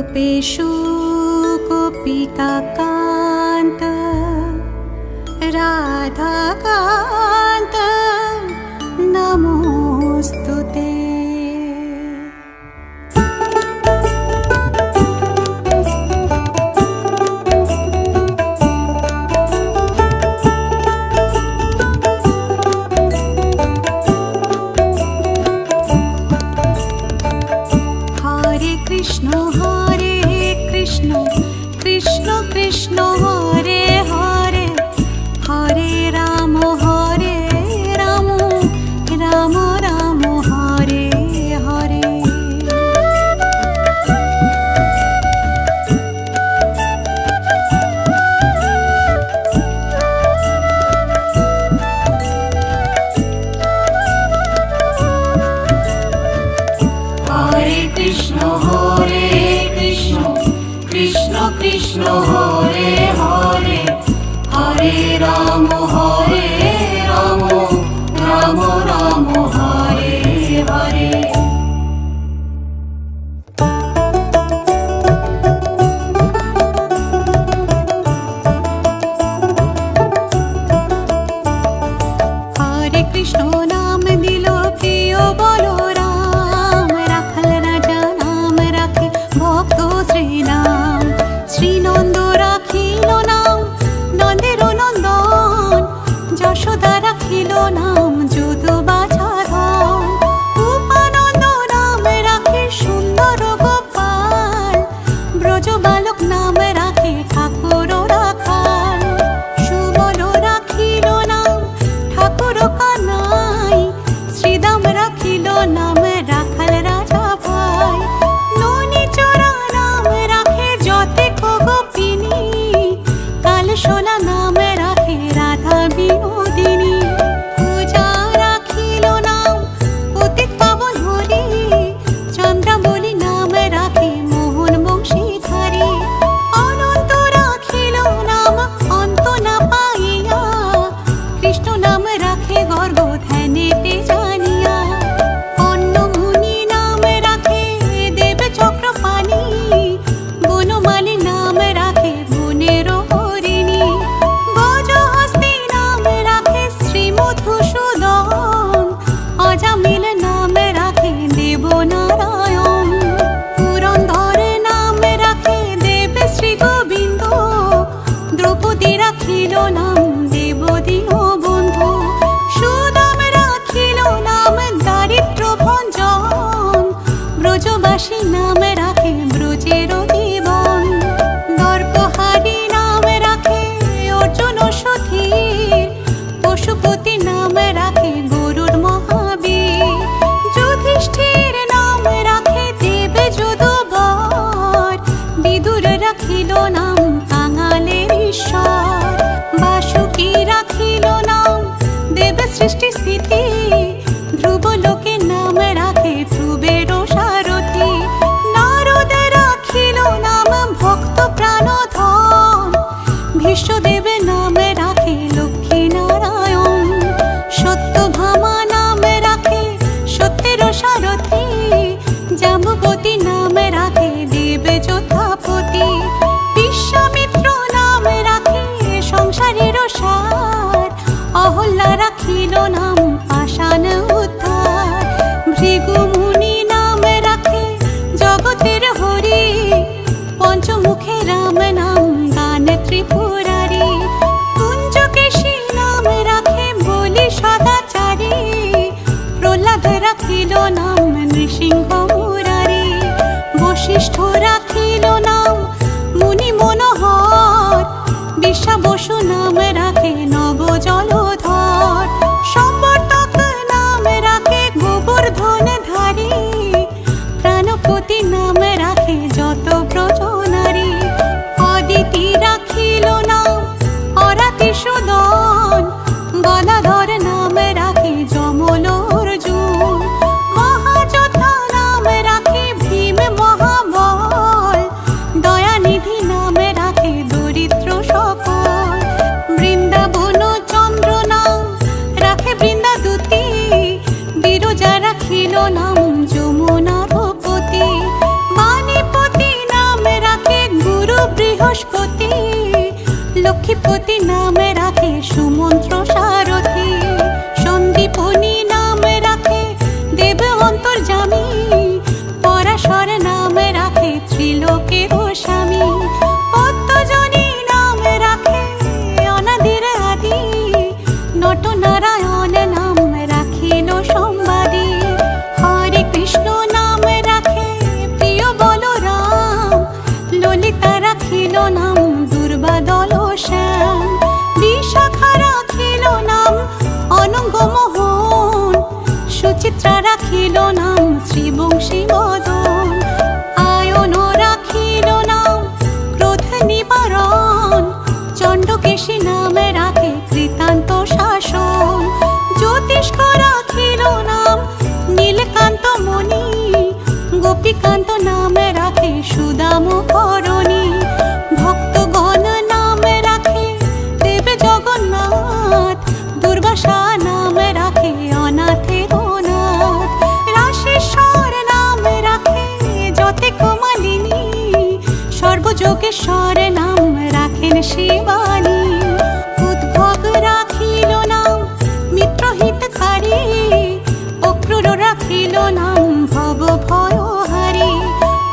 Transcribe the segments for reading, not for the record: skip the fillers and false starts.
गोपेषु गोपिकान्त राधाकान्त नमोऽस्तु ते। कृष्ण कृष्ण हरे हरे हरे राम राम राम हरे हरे। हरे कृष्ण कृष्ण कृष्ण हरे हरे हरे राम राम राम हरे हरे। हरे कृष्ण नाम दिलो प्रिय बोलो राम राखल राजा नाम राखे भक्त श्रीराम। শ্রীনন্দ রাখিল নাম নন্দের নন্দন যশোদা রাখিল নাম যদু বাছাধন। উপানন্দ নাম রাখে সুন্দর গোপাল ব্রজ বালক নাম রাখে ঠাকুর রাখাল। সুবল রাখিল নাম ঠাকুর কানাই শ্রীদাম রাখিল নাম রাখাল রাজা ভাই। ননি চোরা নাম রাখে যতে গোপিনী কাল সোনা নাম রাখে রাধা বিনোদিনী। পূজা রাখিল নাম পতিত পাবন হরি চন্দ্রাবলী নাম রাখে মোহন বংশীধারী। অনন্ত রাখিল নাম অন্ত না পাইয়া কৃষ্ণ নাম রাখে গর্ব ধ্যানেতে জানিয়া। অন্য মুনি নাম রাখে দেব চক্রপাণি বনমালী নাম রাখে বনের হরিণী। গজহস্তি নাম রাখে শ্রী মধুসূদন অজামিল নাম রাখে দেব নারায়ণ। পুরন্দর নাম রাখে দেব শ্রী গোবিন্দ দ্রৌপদী রাখিল নাম দেব দীনবন্ধু। সুদাম রাখিল নাম দারিদ্র ভঞ্জন ব্রজবাসী নাম রাখে ব্রজের জীবন। দর্পহারি নাম রাখে অর্জুন সুধীর পশুপতি নাম রাখে গরুড় মহাবীর। যুধিষ্ঠির নাম রাখে দেব যদুবর বিদুর রাখিল নাম কাঙালের ঈশ্বর। বাসুকী রাখিল নাম দেব সৃষ্টি স্থিতি ধ্রুব লোকে নাম রাখে ধ্রুবের সারথি। নারদ রাখিল নাম ভক্ত প্রাণধন ভীষ্মদেব নাম রাখে লক্ষ্মী নারায়ণ। সত্যভামা নাম রাখে সত্যের সারথি জাম্বুবতী নাম রাখে দেব যোদ্ধাপতি। বিশ্বামিত্র নাম রাখে সংসারের সার অহল্যা রাখিল নাম পাষাণ উদ্ধার। ভৃগু মুনি নাম রাখে জগতের হরি পঞ্চমুখে রাম নাম গান ত্রিপুরারি। কুঞ্জকেশী নাম রাখে বলি সদাচারী প্রহ্লাদ রাখিল নাম নৃসিংহ মুরারি। বশিষ্ঠ রাখিল নাম মুনি মনোহর বিশ্বা বসু নাম রাখে নব জলধর। সম্বর্ধক নাম রাখে গোবর্ধন ধারী প্রাণপতি নাম রাখে যত ব্রজনারী। অদিতি রাখিল নাম অরাতি সুদন গদাধর নাম রাখে যমল অর্জুন। মহাযোদ্ধা নাম রাখে ভীম মহাবল দয়া সখীপতি নাম রাখে সুমন্ত্র সারথি, সন্দীপনী নাম রাখে দেব অন্তর্যামী, পরাশর নাম রাখে ত্রিলোকের স্বামী, পদ্মজনী নাম রাখে অনাদির আদি, নটনারায়ণ নাম রাখিল সম্বাদী, হরে কৃষ্ণ নাম রাখে প্রিয় বলরাম, ললিতা রাখিল নাম দুর্বাদল শ্যাম, বিশাখা রাখিল নাম অনঙ্গ মোহন, সুচিত্রা রাখিল নাম শ্রীবংশী মদন, আয়ন রাখিল নাম ক্রোধ নিবারণ, চণ্ডকেশী নাম রাখে কৃতান্ত শাসন, জ্যোতিষ্ক রাখিল নাম নীলকান্ত মণি, গোপীকান্ত নাম রাখে সুদাম করণী, ভক্তগণ নাম রাখে দেব জগন্নাথ, দুর্বাসা নাম রাখে অনাথের অনাথ, রাশেশ্বর নাম রাখে যতে কমালিনী, সর্বযোগেশ্বর নাম রাখেন শিবানী, উদ্ভব রাখিল নাম মিত্রহিতকারী, অক্রূর রাখিল নাম ভব ভয়হারী,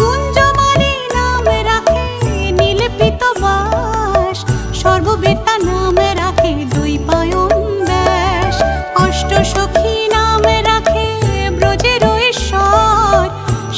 গুঞ্জমালী নাম রাখে নীলপিত বাস, সর্ববেতা নাম রাখে দ্বৈপায়ন ব্যাস, অষ্টসখী নাম রাখে ব্রজের ঈশ্বর,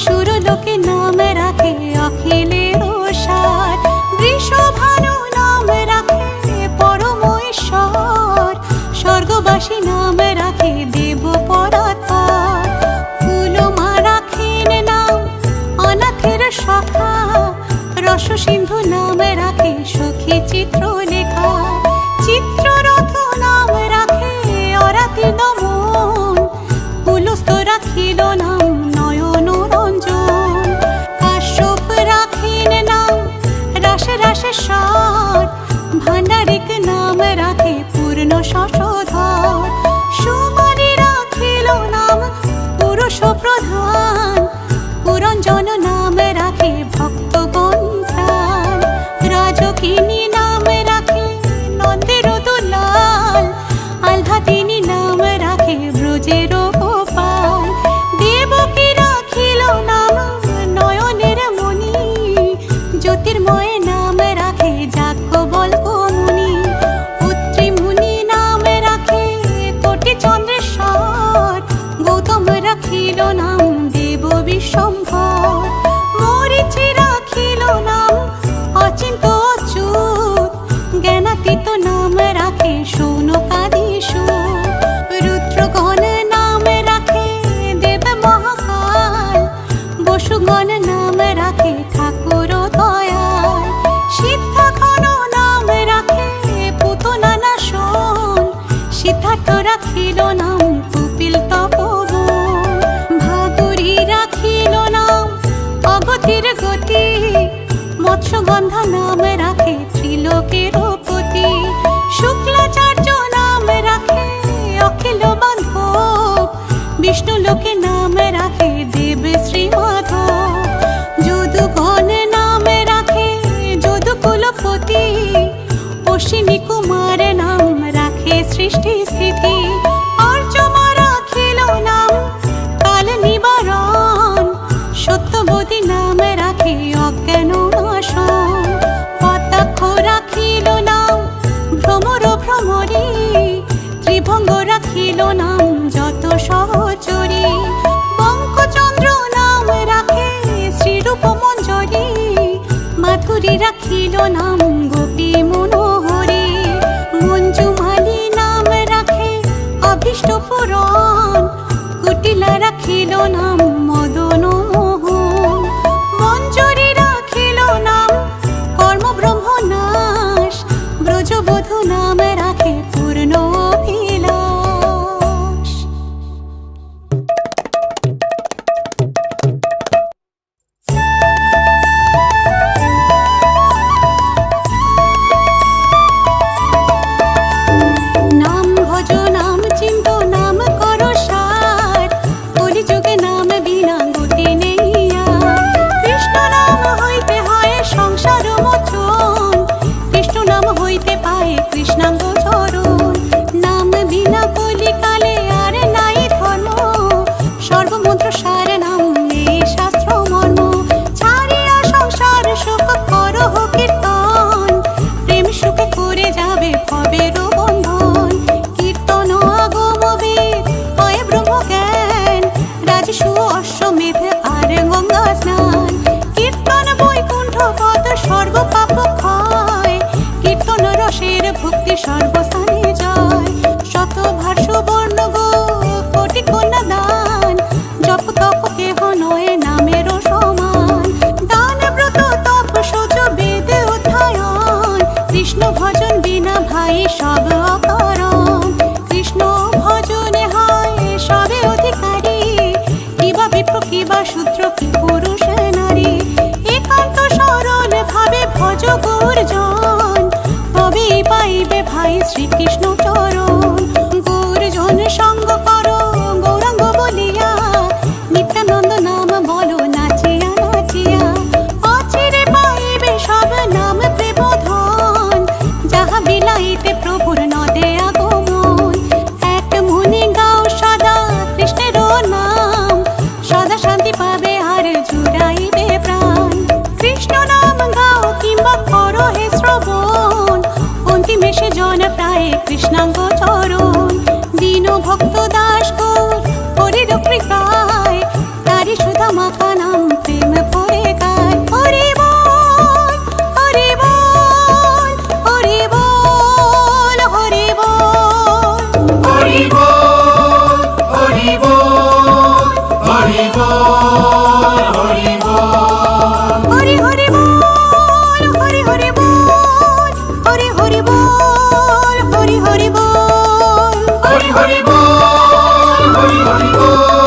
সুরলোকে নাম রাখে অখিলের সার, বৃষভানু নাম রাখে পরম ঈশ্বর, স্বর্গবাসী নাম রাখে দেব পরাৎপর, ফুলমা রাখেন নাম অনাথের সখা, রস সিন্ধু নাম রাখে সখী চিত্রলেখা, চিত্ররথ নাম রাখে অরাতি দমন, পুলস্ত রাখিল নাম নয়ন রঞ্জন, কাশ্যপ রাখেন নাম রাস রাসেশ্বর, ভাণ্ডারিক নাম রাখে পূর্ণ শশধর, সুমারি রাখিল নাম পুরুষ প্রধান, পুরঞ্জন নাম রাখে ভক্তগণ প্রাণ, রাজকিনী নাম রাখে নন্দের দুলাল, আহ্লাদিনী নাম রাখে ব্রজের গোপাল, দেবকী রাখিল নাম নয়নের মণি, জ্যোতির্ময় নাম রাখে যাজ্ঞবল্ক্য মুনি, পুত্রী মুনি নাম রাখে কোটি চন্দ্রেশ্বর, গৌতম রাখিল নাম দেব বিশ্বম্ভর, মরীচি রাখিল নাম অচিন্ত অচ্যুত, জ্ঞানাতীত নাম রাখে শৌনকাদি সুত, রুদ্রগণ নাম রাখে দেব মহাকাল, বসুগণ নাম রাখে ঠাকুর দয়াল, সিদ্ধাঘন নাম রাখে পুতনা নাশন, সিদ্ধার্থ রাখিল নাম কুপিল তপবন, ভাদুরী রাখিল নাম অগতির গতি, মৎস্যগন্ধা নাম রাখে ত্রিলোকের পতি, শুক্লাচার্য নাম রাখে অখিল বান্ধব, বিষ্ণু লোকে নাম রাখে দেব শ্রী মাধব, যদুগণ নাম রাখে যদুকুলপতি, অশ্বিনী কুমার নাম রাখে সৃষ্টি স্থিতি, অর্চমা রাখিল নাম কাল নিবারণ, সত্যবতী নাম রাখে অজ্ঞান নাশন, পতাক্ষ রাখিল নাম ভ্রমর ভ্রমরী, ত্রিভঙ্গ রাখিল নাম যত সহচরী, বঙ্কচন্দ্র নাম রাখে শ্রীরূপ মঞ্জরী, মাধুরী রাখিল নাম গোপী মনোহরী, মঞ্জুমালী নাম রাখে অভীষ্ট পুরন, কুটিলা রাখিল নাম মদন মোহন, মঞ্জরী রাখিল নাম কর্মব্রহ্ম নাশ, ব্রজবধূ নাম রাখে পূর্ণ অভিলাষ। হরি বল, হরি হরি বল।